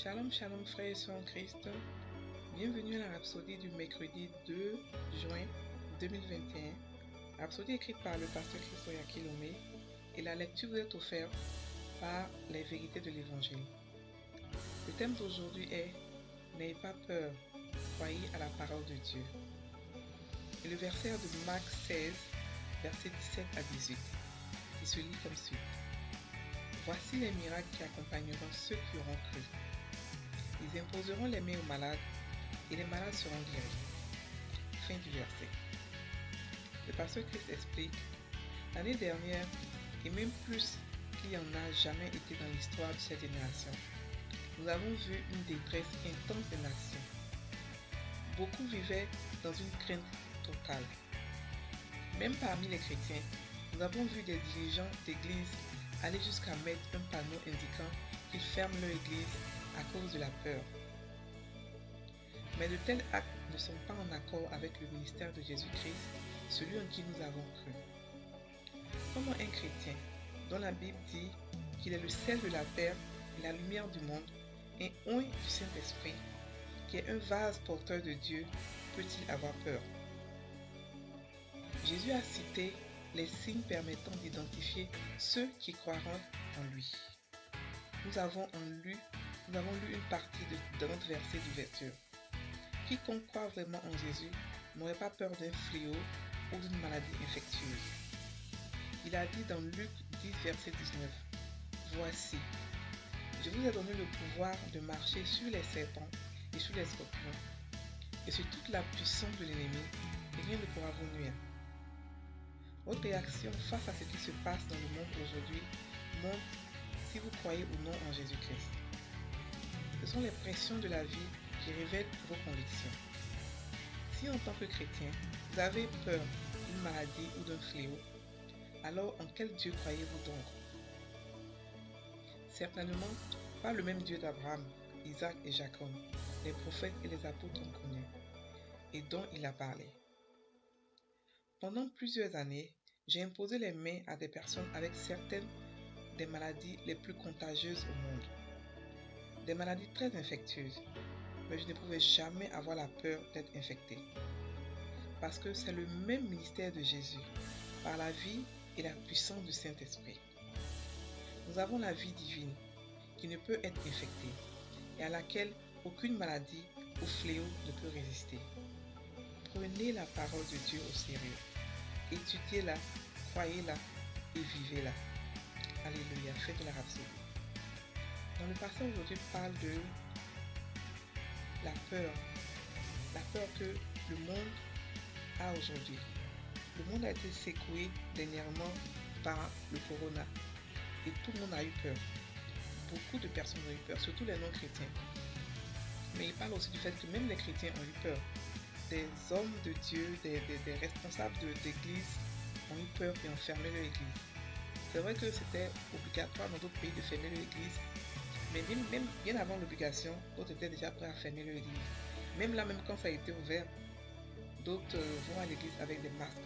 Shalom, shalom frères et sœurs en Christ. Bienvenue à la Rhapsodie du mercredi 2 juin 2021. Rhapsodie écrite par le pasteur Christoya Kilomé et la lecture vous est offerte par les vérités de l'Évangile. Le thème d'aujourd'hui est « N'ayez pas peur, croyez à la parole de Dieu ». Et le verset de Marc 16, versets 17 à 18, qui se lit comme suit. Voici les miracles qui accompagneront ceux qui auront cru. Ils imposeront les mains aux malades et les malades seront guéris. Fin du verset. Le pasteur Christ explique, l'année dernière, et même plus qu'il n'y en a jamais été dans l'histoire de cette génération, nous avons vu une détresse intense des nations. Beaucoup vivaient dans une crainte totale. Même parmi les chrétiens, nous avons vu des dirigeants d'église aller jusqu'à mettre un panneau indiquant qu'ils ferment leur église à cause de la peur. Mais de tels actes ne sont pas en accord avec le ministère de Jésus-Christ, celui en qui nous avons cru. Comment un chrétien, dont la Bible dit qu'il est le sel de la terre et la lumière du monde, et oint du Saint-Esprit, qui est un vase porteur de Dieu, peut-il avoir peur? Jésus a cité les signes permettant d'identifier ceux qui croiront en lui. Nous avons lu une partie de notre verset d'ouverture. Quiconque croit vraiment en Jésus n'aurait pas peur d'un fléau ou d'une maladie infectieuse. Il a dit dans Luc 10, verset 19, « Voici, je vous ai donné le pouvoir de marcher sur les serpents et sur les scorpions, et sur toute la puissance de l'ennemi, et rien ne pourra vous nuire. » Votre réaction face à ce qui se passe dans le monde aujourd'hui montre si vous croyez ou non en Jésus-Christ. Ce sont les pressions de la vie qui révèlent vos convictions. Si en tant que chrétien, vous avez peur d'une maladie ou d'un fléau, alors en quel Dieu croyez-vous donc? Certainement pas le même Dieu d'Abraham, Isaac et Jacob, les prophètes et les apôtres ont connu, et dont il a parlé. Pendant plusieurs années, j'ai imposé les mains à des personnes avec certaines des maladies les plus contagieuses au monde. Des maladies très infectieuses, mais je ne pouvais jamais avoir la peur d'être infecté. Parce que c'est le même ministère de Jésus, par la vie et la puissance du Saint-Esprit. Nous avons la vie divine, qui ne peut être infectée, et à laquelle aucune maladie ou fléau ne peut résister. Prenez la parole de Dieu au sérieux. Étudiez-la, croyez-la et vivez-la. Alléluia, faites la rhapsodie. Dans le passage aujourd'hui parle de la peur que le monde a aujourd'hui. Le monde a été secoué dernièrement par le corona et tout le monde a eu peur. Beaucoup de personnes ont eu peur, surtout les non-chrétiens. Mais il parle aussi du fait que même les chrétiens ont eu peur. Des hommes de Dieu, des responsables d'église ont eu peur et ont fermé leur église. C'est vrai que c'était obligatoire dans d'autres pays de fermer leur église, mais même bien avant l'obligation, d'autres étaient déjà prêts à fermer leur église. Même là, même quand ça a été ouvert, d'autres vont à l'église avec des masques.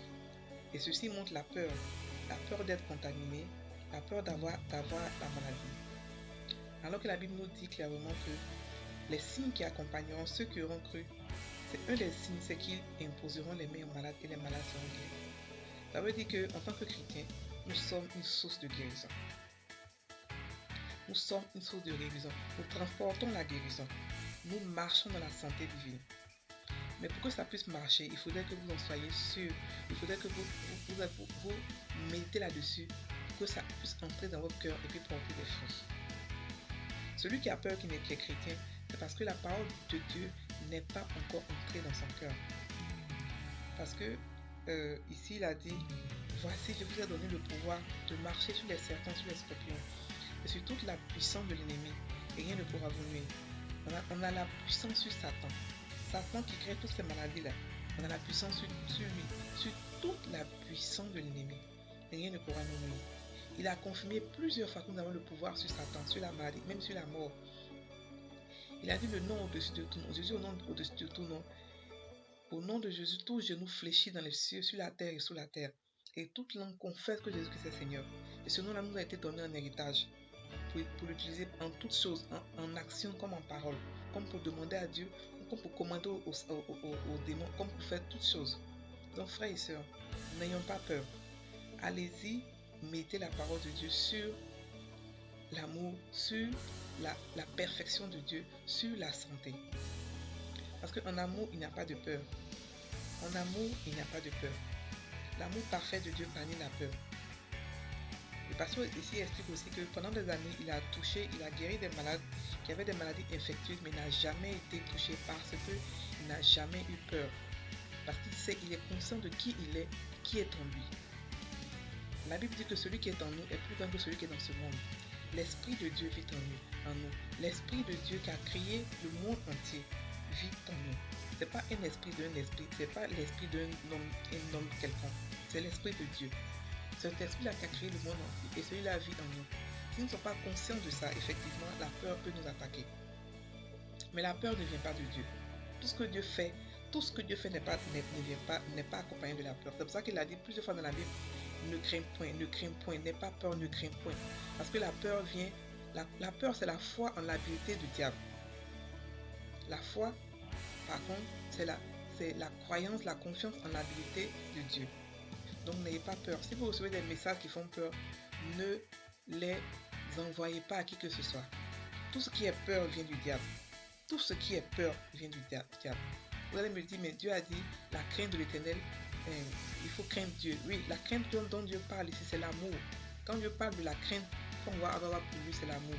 Et ceci montre la peur d'être contaminé, la peur d'avoir la maladie. Alors que la Bible nous dit clairement que les signes qui accompagneront ceux qui auront cru, c'est un des signes, c'est qu'ils imposeront les mains aux malades et les malades seront guéris. Ça veut dire qu'en tant que chrétiens, nous sommes une source de guérison. Nous sommes une source de guérison. Nous transportons la guérison. Nous marchons dans la santé divine. Mais pour que ça puisse marcher, il faudrait que vous en soyez sûr. Il faudrait que vous méditez là-dessus pour que ça puisse entrer dans votre cœur et puis porter des fruits. Celui qui a peur qui est chrétien, c'est parce que la parole de Dieu n'est pas encore entrée dans son cœur. Parce que ici il a dit, voici je vous ai donné le pouvoir de marcher sur les serpents, sur les scorpions et sur toute la puissance de l'ennemi et rien ne pourra vous nuire. On a la puissance sur Satan. Satan qui crée toutes ces maladies-là. On a la puissance sur lui, sur toute la puissance de l'ennemi. Et rien ne pourra nous nuire. Il a confirmé plusieurs fois que nous avons le pouvoir sur Satan, sur la maladie, même sur la mort. Il a dit le nom au-dessus de tout nom. Jésus au nom au-dessus de tout nom. Au nom de Jésus, tout genou fléchit dans les cieux, sur la terre et sous la terre. Et toute langue confesse que Jésus-Christ est Seigneur. Et ce nom-là nous a été donné en héritage. pour l'utiliser en toutes choses, en action comme en parole, comme pour demander à Dieu, comme pour commander aux démons, comme pour faire toutes choses. Donc frères et sœurs, n'ayons pas peur. Allez-y, mettez la parole de Dieu sur l'amour, sur la perfection de Dieu, sur la santé. Parce qu'en amour, il n'y a pas de peur. En amour, il n'y a pas de peur. L'amour parfait de Dieu bannit la peur. Le pasteur ici explique aussi que pendant des années, il a guéri des malades qui avaient des maladies infectieuses, mais n'a jamais été touché parce qu'il n'a jamais eu peur. Parce qu'il sait, il est conscient de qui il est, qui est en lui. La Bible dit que celui qui est en nous est plus grand que celui qui est dans ce monde. L'Esprit de Dieu vit en nous. L'Esprit de Dieu qui a créé le monde entier vit en nous. Ce n'est pas un esprit d'un esprit, ce n'est pas l'esprit d'un homme quelconque. C'est l'Esprit de Dieu. Cet esprit-là qui a créé le monde entier et celui-là vit en nous. Si nous ne sommes pas conscients de ça, effectivement, la peur peut nous attaquer. Mais la peur ne vient pas de Dieu. Tout ce que Dieu fait n'est pas accompagné de la peur. C'est pour ça qu'il a dit plusieurs fois dans la Bible, ne crains point, n'aie pas peur, ne crains point. Parce que la peur vient, la peur c'est la foi en l'habileté du diable. La foi, par contre, c'est la croyance, la confiance en l'habileté de Dieu. Donc n'ayez pas peur. Si vous recevez des messages qui font peur, ne les envoyez pas à qui que ce soit. Tout ce qui est peur vient du diable. Tout ce qui est peur vient du diable. Vous allez me dire, mais Dieu a dit, la crainte de l'Éternel, il faut craindre Dieu. Oui, la crainte dont Dieu parle ici, c'est l'amour. Quand Dieu parle de la crainte qu'on va avoir pour lui, c'est l'amour.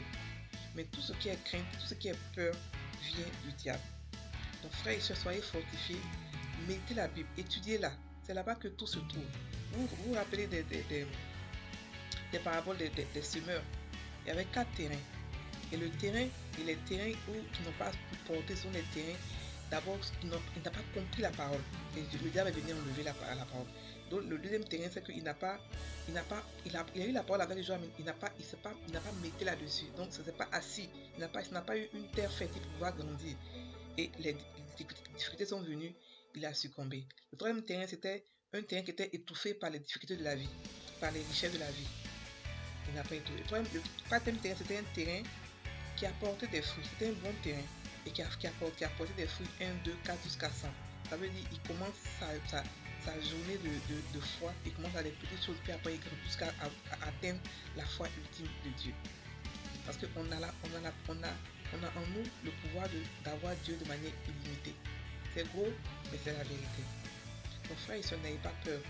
Mais tout ce qui est crainte, tout ce qui est peur, vient du diable. Donc frères et sœurs, soyez fortifiés, mettez la Bible, étudiez-la. C'est là-bas que tout se trouve. Vous vous rappelez des paraboles des semeurs. Il y avait 4 terrains. Et le terrain, et les terrains qui n'ont pas pu porter sont les terrains, d'abord, qui n'ont pas compris la parole. Et le diable est venu enlever la parole. Donc le deuxième terrain, c'est qu'il n'a pas, il a eu la parole avec les gens, mais il n'a pas mis là-dessus. Donc ce n'est pas assis. Il n'a pas eu une terre fertile pour pouvoir grandir. Et les difficultés sont venues, il a succombé. Le troisième terrain, c'était un terrain qui était étouffé par les difficultés de la vie, par les richesses de la vie. Il n'a pas étouffé. Le quatrième terrain, c'était un terrain qui apportait des fruits. C'était un bon terrain et qui apportait des fruits 1, 2, 4 jusqu'à 100. Ça veut dire qu'il commence sa journée de foi, il commence à des petites choses, puis après il grandit jusqu'à atteindre la foi ultime de Dieu. Parce qu'on a en nous le pouvoir d'avoir Dieu de manière illimitée. C'est gros, mais c'est la vérité. Donc frères et sœurs, n'ayez pas peur.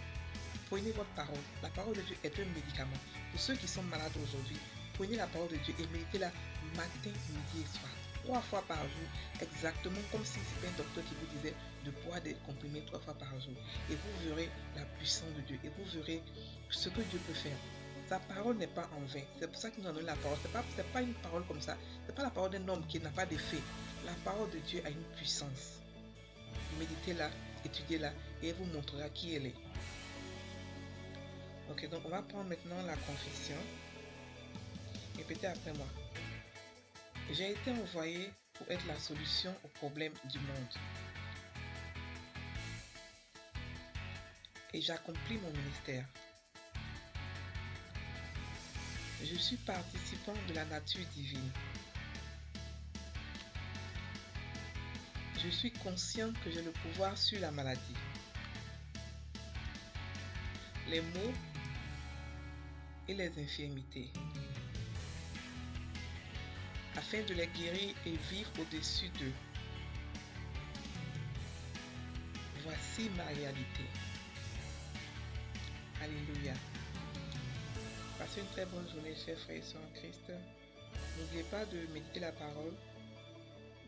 Prenez votre parole. La parole de Dieu est un médicament. Pour ceux qui sont malades aujourd'hui, prenez la parole de Dieu et méditez-la matin, midi et soir. 3 fois par jour, exactement comme si c'était un docteur qui vous disait de boire des comprimés 3 fois par jour. Et vous verrez la puissance de Dieu et vous verrez ce que Dieu peut faire. Sa parole n'est pas en vain. C'est pour ça qu'il nous a donné la parole. C'est pas une parole comme ça. C'est pas la parole d'un homme qui n'a pas d'effet. La parole de Dieu a une puissance. Méditez-la, étudiez-la et elle vous montrera qui elle est. Ok, donc on va prendre maintenant la confession. Répétez après moi. J'ai été envoyé pour être la solution aux problèmes du monde. Et j'accomplis mon ministère. Je suis participant de la nature divine. Je suis conscient que j'ai le pouvoir sur la maladie. Les maux et les infirmités, afin de les guérir et vivre au-dessus d'eux. Voici ma réalité. Alléluia. Passez une très bonne journée, chers frères et sœurs en Christ. N'oubliez pas de méditer la parole,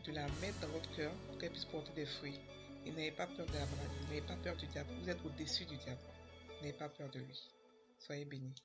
de la mettre dans votre cœur pour qu'elle puisse porter des fruits. Et n'ayez pas peur de la maladie, n'ayez pas peur du diable. Vous êtes au-dessus du diable. N'ayez pas peur de lui. Soyez bénis.